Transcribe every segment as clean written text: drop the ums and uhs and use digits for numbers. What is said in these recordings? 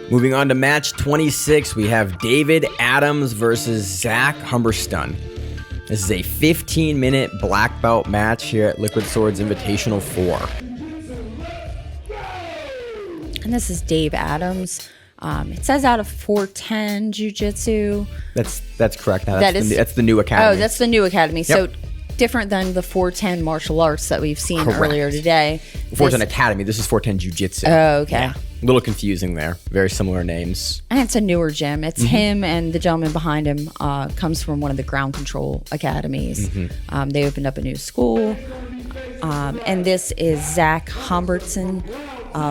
Moving on to match 26, we have David Adams versus Zack Humbertson. This is a 15-minute black belt match here at Liquid Swords Invitational 4. And this is Dave Adams. It says out of 410 Jiu-Jitsu. That's correct. Now, that's the new academy. Oh, that's the new academy. Yep. So different than the 410 martial arts that we've seen earlier today. 410 Academy. This is 410 Jiu-Jitsu. Oh, okay. Yeah. A little confusing there. Very similar names. And it's a newer gym. It's him and the gentleman behind him comes from one of the ground control academies. They opened up a new school. And this is Zack Humbertson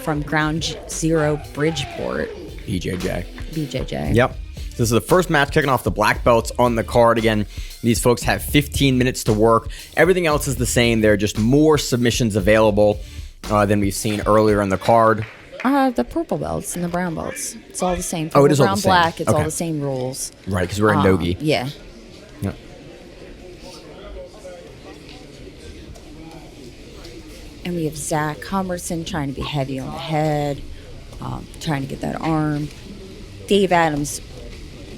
from Ground Zero Bridgeport. BJJ. Yep. This is the first match kicking off the black belts on the card. Again, these folks have 15 minutes to work. Everything else is the same. There are just more submissions available than we've seen earlier in the card. The purple belts and the brown belts. It's all the same. Oh, it is all brown, the same. black. It's Okay. all the same rules. Right, because we're in NoGi. Yeah. Yep. And we have Zack Humbertson trying to be heavy on the head, trying to get that arm. Dave Adams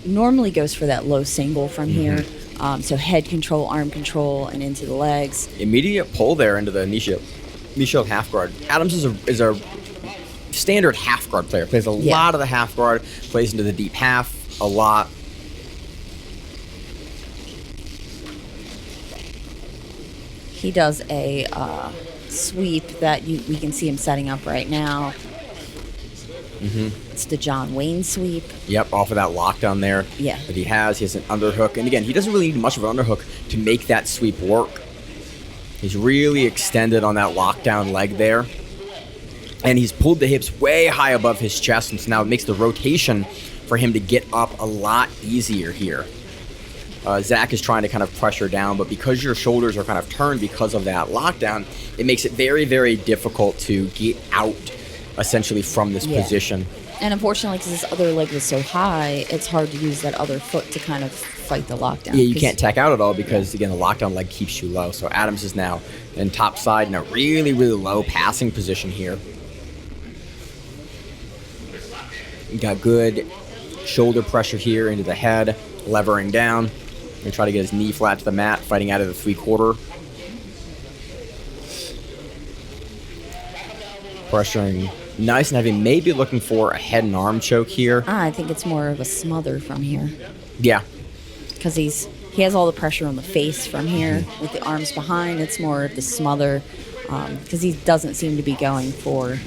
normally goes for that low single from here. So head control, arm control, and into the legs. Immediate pull there into the knee shield half guard. Adams is a standard half guard player. Plays a lot of the half guard. Plays into the deep half a lot. He does a sweep that we can see him setting up right now. It's the John Wayne sweep. Yep, off of that lockdown there. Yeah. That he has. He has an underhook. And again, he doesn't really need much of an underhook to make that sweep work. He's really extended on that lockdown leg there. And he's pulled the hips way high above his chest. And so now it makes the rotation for him to get up a lot easier here. Zack is trying to kind of pressure down, but because your shoulders are kind of turned because of that lockdown, it makes it very, very difficult to get out essentially from this position. And unfortunately, because his other leg was so high, it's hard to use that other foot to kind of fight the lockdown. Yeah, you can't tack out at all because, again, the lockdown leg keeps you low. So Adams is now in top side in a really, really low passing position here. You got good shoulder pressure here into the head, levering down. Gonna try to get his knee flat to the mat, fighting out of the 3/4. Pressuring nice and heavy, maybe looking for a head and arm choke here. I think it's more of a smother from here. Yeah. Because he has all the pressure on the face from here with the arms behind. It's more of the smother because he doesn't seem to be going for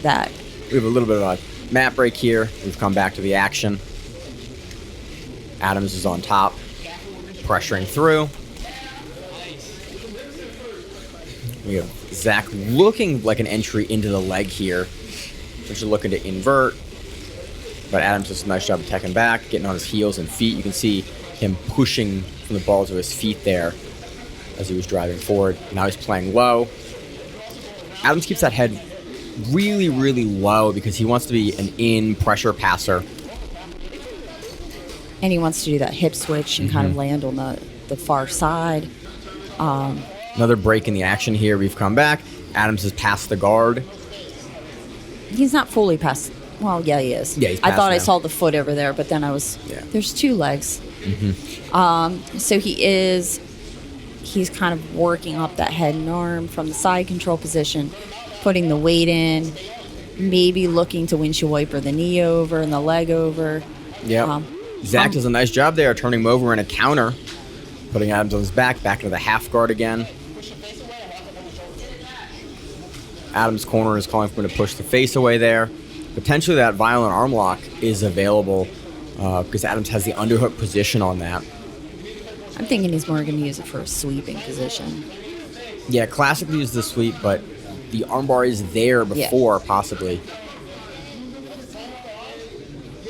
that. We have a little bit of a mat break here. We've come back to the action. Adams is on top, pressuring through. We have Zack looking like an entry into the leg here, which is looking to invert. But Adams does a nice job of attacking back, getting on his heels and feet. You can see him pushing from the balls of his feet there as he was driving forward. Now he's playing low. Adams keeps that head really, really low because he wants to be an in-pressure passer. And he wants to do that hip switch and kind of land on the far side. Another break in the action here. We've come back. Adams has passed the guard. He's not fully past. Well, yeah, he is. Yeah, he's I thought now. I saw the foot over there, but then I was. Yeah. There's two legs. So he's kind of working up that head and arm from the side control position, putting the weight in, maybe looking to windshield wiper the knee over and the leg over. Yeah. Zack does a nice job there, turning him over in a counter, putting Adams on his back into the half guard again. Adams' corner is calling for him to push the face away there. Potentially that violent arm lock is available because Adams has the underhook position on that. I'm thinking he's more going to use it for a sweeping position. Yeah, classically use the sweep, but the armbar is there before, possibly.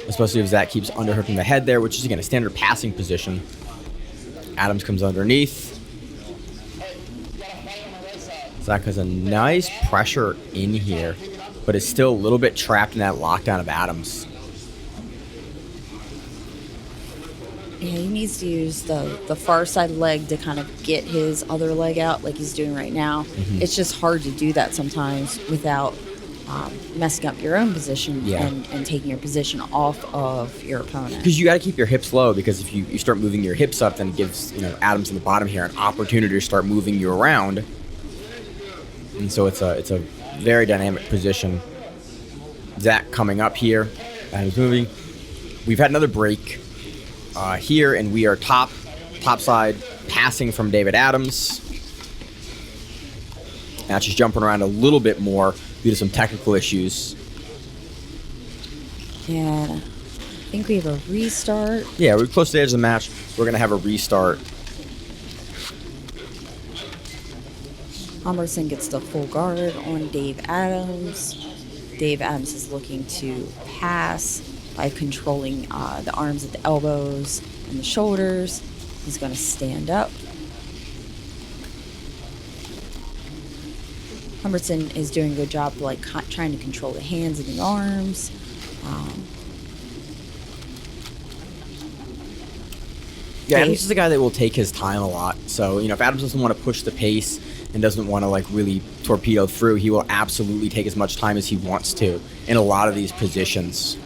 Especially if Zack keeps underhooking the head there, which is, again, a standard passing position. Adams comes underneath. Zack has a nice pressure in here, but is still a little bit trapped in that lockdown of Adams. Yeah, he needs to use the far side leg to kind of get his other leg out like he's doing right now. It's just hard to do that sometimes without messing up your own position Yeah. and taking your position off of your opponent. Because you got to keep your hips low, because if you start moving your hips up, then it gives Adams in the bottom here an opportunity to start moving you around. And so it's a very dynamic position. Zack coming up here. Adams moving. We've had another break here, and we are top side passing from David Adams. Match is jumping around a little bit more due to some technical issues. And I think we have a restart. Yeah, we're close to the edge of the match. We're going to have a restart. Humbertson gets the full guard on Dave Adams. Dave Adams is looking to pass by controlling the arms at the elbows and the shoulders. He's going to stand up. Humbertson is doing a good job trying to control the hands and the arms. Yeah, Adams is the guy that will take his time a lot. So, if Adams doesn't want to push the pace and doesn't want to really torpedo through, he will absolutely take as much time as he wants to in a lot of these positions.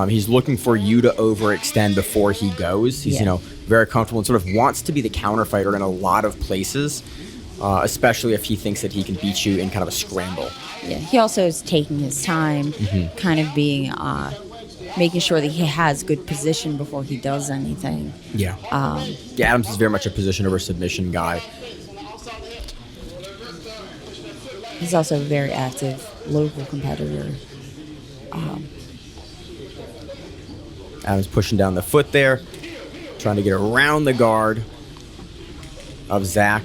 He's looking for you to overextend before he goes. He's, very comfortable and sort of wants to be the counter fighter in a lot of places, especially if he thinks that he can beat you in kind of a scramble. Yeah, he also is taking his time, kind of being, making sure that he has good position before he does anything. Yeah. Adams is very much a position over submission guy. He's also a very active local competitor. Adams pushing down the foot there, trying to get around the guard of Zack.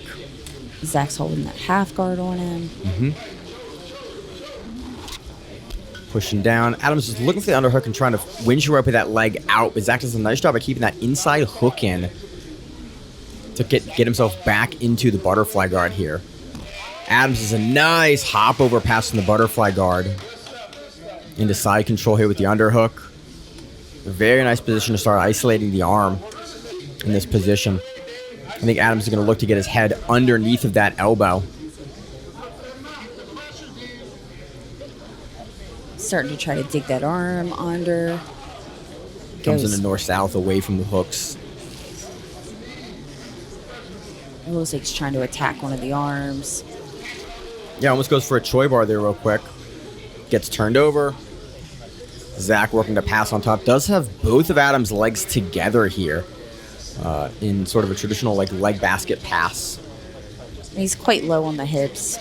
Zack's holding that half guard on him. Pushing down. Adams is looking for the underhook and trying to winch her up with that leg out, but Zack does a nice job of keeping that inside hook in to get himself back into the butterfly guard here. Adams is a nice hop over pass from the butterfly guard into side control here with the underhook. A very nice position to start isolating the arm in this position. I think Adams is going to look to get his head underneath of that elbow. Starting to try to dig that arm under. Comes into north-south away from the hooks. It looks like he's trying to attack one of the arms. Yeah, almost goes for a Choi bar there real quick. Gets turned over. Zack working to pass on top. Does have both of Adams' legs together here in sort of a traditional leg basket pass. He's quite low on the hips.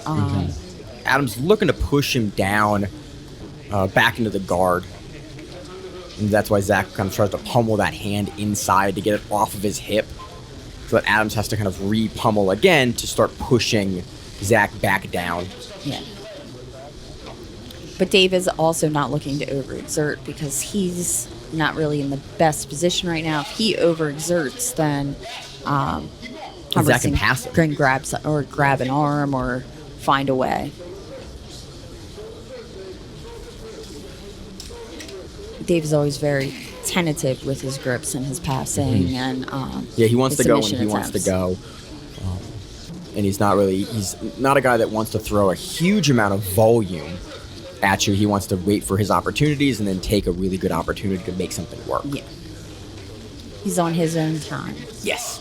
Adams looking to push him down back into the guard. And that's why Zack kind of tries to pummel that hand inside to get it off of his hip. So that Adams has to kind of re-pummel again to start pushing Zack back down. Yeah. But Dave is also not looking to overexert because he's not really in the best position right now. If he overexerts, then Zack can pass him. Can grab an arm or find a way. Dave is always very tentative with his grips and his passing, and he wants to go when submission he wants to attempts. go. And he's not a guy that wants to throw a huge amount of volume at you. He wants to wait for his opportunities and then take a really good opportunity to make something work. Yeah. He's on his own time. Yes.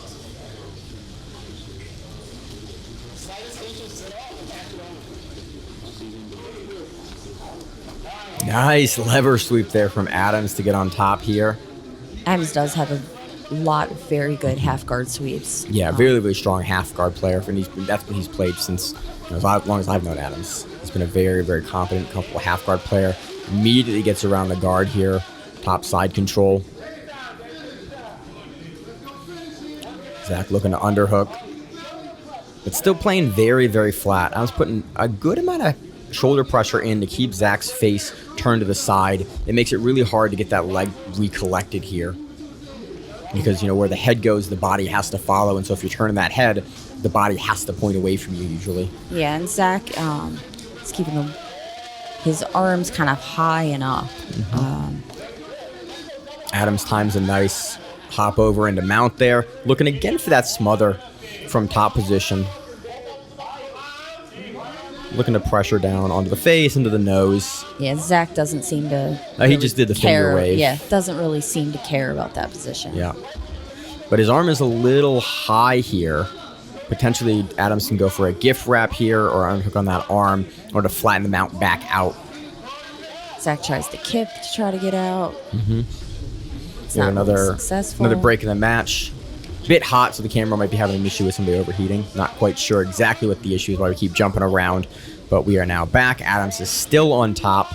Nice lever sweep there from Adams to get on top here. Adams does have a lot of very good half guard sweeps. Yeah, very, very strong half guard player. And that's what he's played since as long as I've known Adams. He's been a very, very competent, comfortable half guard player. Immediately gets around the guard here. Top side control. Zack looking to underhook. But still playing very, very flat. I was putting a good amount of shoulder pressure in to keep Zack's face turned to the side. It makes it really hard to get that leg recollected here. Because, where the head goes, the body has to follow. And so if you're turning that head, the body has to point away from you usually. Yeah, and Zack is keeping his arms kind of high and up. Adams times a nice hop over into mount there. Looking again for that smother from top position. looking to pressure down onto the face, into the nose. Yeah, Zack doesn't seem to. He just did the finger wave. Yeah, doesn't really seem to care about that position. Yeah. But his arm is a little high here. Potentially, Adams can go for a gift wrap here or unhook on that arm in order to flatten the mount back out. Zack tries to kick to try to get out. Mm-hmm. It's not really successful. Another break in the match. Bit hot, so the camera might be having an issue with somebody overheating. Not quite sure exactly what the issue is, why we keep jumping around. But we are now back. Adams is still on top,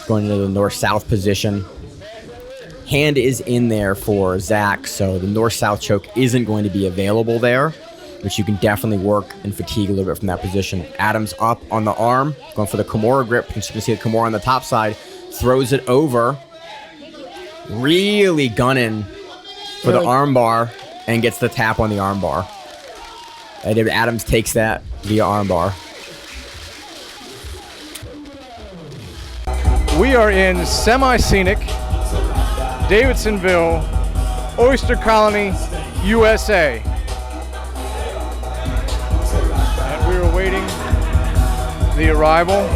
going into the north-south position. Hand is in there for Zack, so the north-south choke isn't going to be available there, which you can definitely work and fatigue a little bit from that position. Adams up on the arm, going for the Kimura grip. You can see the Kimura on the top side. Throws it over. Really gunning for the arm bar and gets the tap on the arm bar. And Adams takes that via arm bar. We are in semi-scenic Davidsonville, Oyster Colony, USA. And we're awaiting the arrival.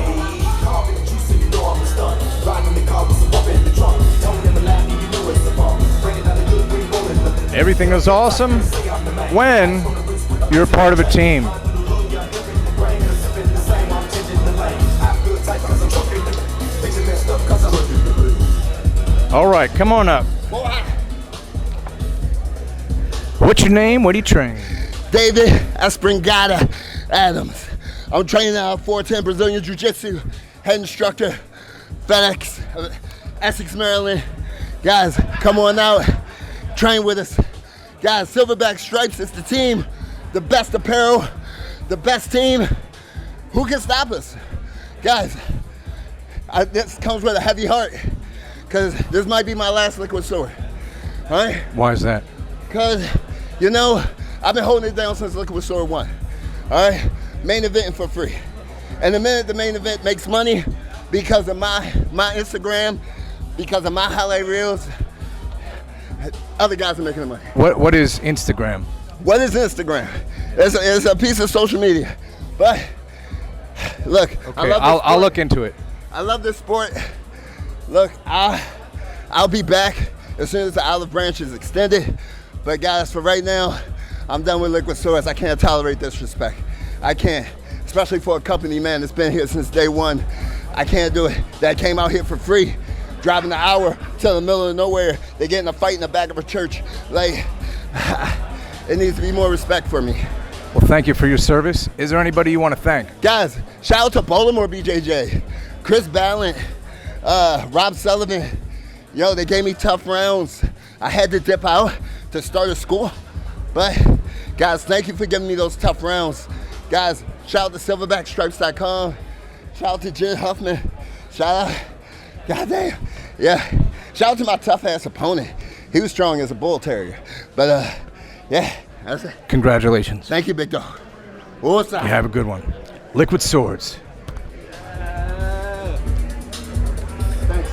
Everything is awesome when you're part of a team. All right, come on up. What's your name? Where do you train? David Espringata Adams. I'm training at 410 Brazilian Jiu-Jitsu, head instructor, FedEx, Essex, Maryland. Guys, come on out, train with us. Guys, Silverback Stripes, it's the team, the best apparel, the best team. Who can stop us? Guys, this comes with a heavy heart, because this might be my last liquid sword, all right? Why is that? Because, you know, I've been holding it down since Liquid Sword 1, all right? Main eventing for free. And the minute the main event makes money, because of my Instagram, because of my highlight reels, other guys are making the money. What is Instagram? What is Instagram? It's a piece of social media. But, look, Okay, I love this I'll sport. look into it. I love this sport. Look, I'll be back as soon as the olive branch is extended. But guys, for right now, I'm done with liquid swords. I can't tolerate disrespect. I can't, especially for a company, man, that's been here since day one. I can't do it. That came out here for free, driving an hour to the middle of nowhere. They get in a fight in the back of a church. Like, it needs to be more respect for me. Well, thank you for your service. Is there anybody you want to thank? Guys, shout out to Baltimore BJJ, Chris Ballant, Rob Sullivan. Yo, they gave me tough rounds. I had to dip out to start a school. But guys, thank you for giving me those tough rounds. Guys, shout out to silverbackstripes.com. Shout out to Jen Huffman. Shout out, goddamn, yeah. Shout out to my tough ass opponent. He was strong as a bull terrier. But yeah, that's it. Congratulations. Thank you, big dog. What's up? You have a good one. Liquid Swords.